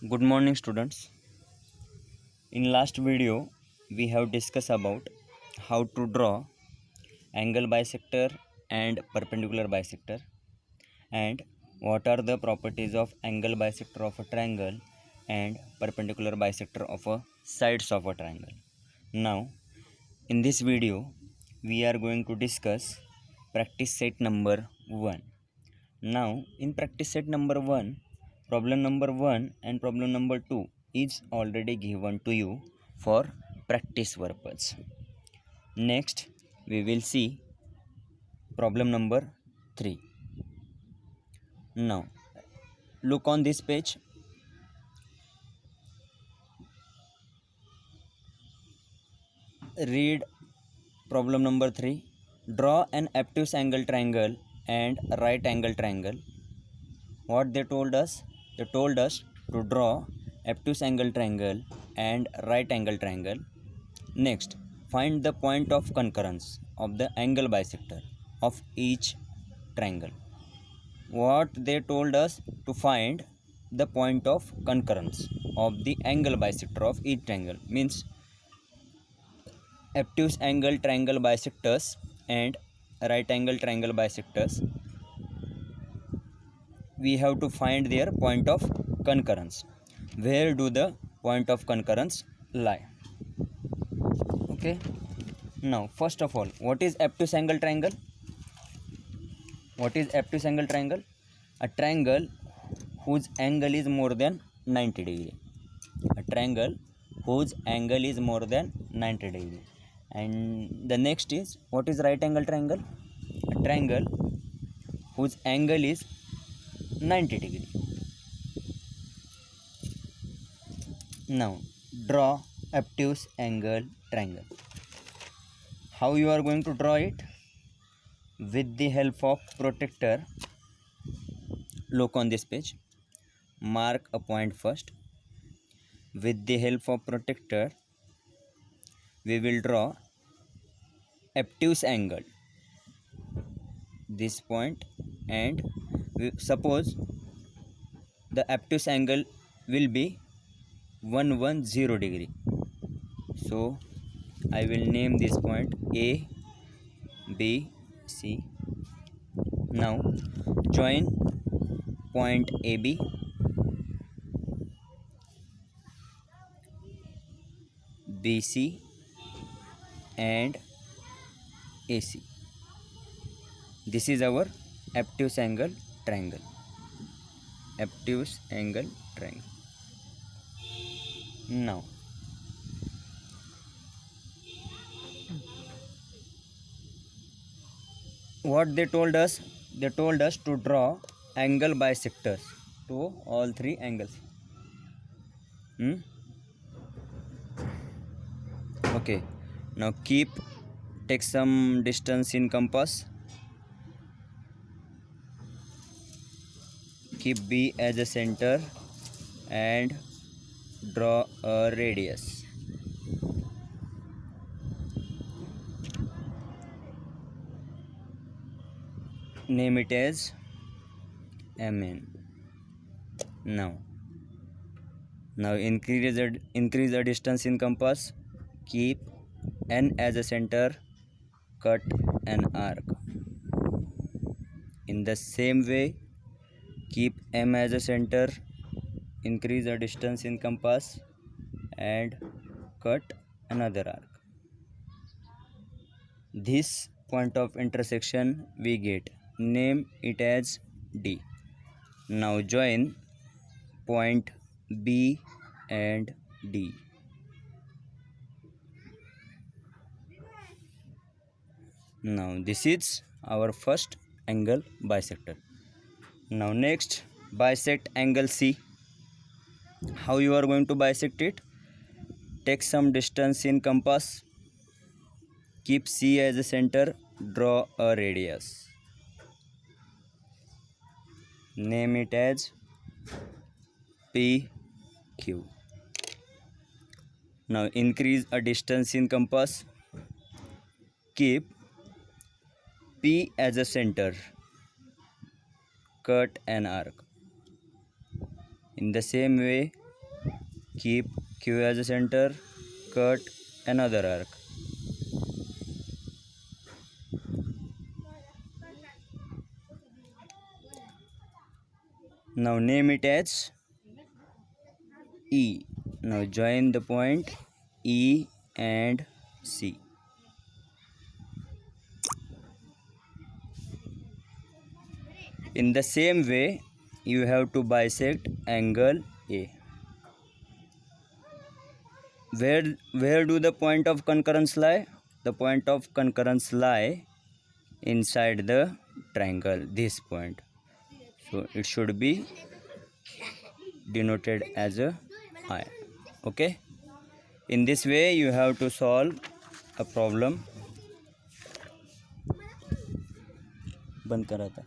Good morning, students. In last video, we have discussed about how to draw angle bisector and perpendicular bisector, and what are the properties of angle bisector of a triangle and perpendicular bisector of a sides of a triangle. Now, in this video, we are going to discuss practice set number 1. Now, in practice set number 1, problem number 1 and problem number 2 is already given to you for practice purpose. Next, we will see problem number 3. Now, look on this page. Read problem number 3. Draw an obtuse angle triangle and right angle triangle. What they told us? They told us to draw obtuse angle triangle and right angle triangle. Next, find the point of concurrence of the angle bisector of each triangle. What they told us to find the point of concurrence of the angle bisector of each triangle means obtuse angle triangle bisectors and right angle triangle bisectors. We have to find their point of concurrence. Where do the point of concurrence lie? Okay. Now, first of all, what is obtuse angle triangle? What is obtuse angle triangle? A triangle whose angle is more than 90 degree. A triangle whose angle is more than 90 degree. And the next is, what is right angle triangle? A triangle whose angle is 90 degree. Now, draw obtuse angle triangle. How you are going to draw it? With the help of protractor. Look on this page. Mark a point first. With the help of protractor, we will draw obtuse angle. This point, and suppose the obtuse angle will be 110 degree. So I will name this point A, B, C. Now join point AB, BC and AC. This is our obtuse angle triangle. Obtuse angle triangle. Now, what they told us? They told us to draw angle bisectors to all three angles. Okay. Now take some distance in compass. Keep B as a center and draw a radius. Name it as MN. Now increase the distance in compass. Keep N as a center. Cut an arc. In the same way, keep M as a center. Increase the distance in compass and cut another arc. This point of intersection we get. Name it as D. Now join point B and D. Now this is our first angle bisector. Now next, bisect angle C. How you are going to bisect it? Take some distance in compass. Keep C as a center. Draw a radius. Name it as PQ. Now increase a distance in compass. Keep P as a center. Cut an arc. In the same way, keep Q as a center, cut another arc. Now name it as E. Now join the point E and C. In the same way, you have to bisect angle A. Where do the point of concurrence lie? The point of concurrence lie inside the triangle, this point. So it should be denoted as a I. Okay. In this way you have to solve a problem. बंद करा था.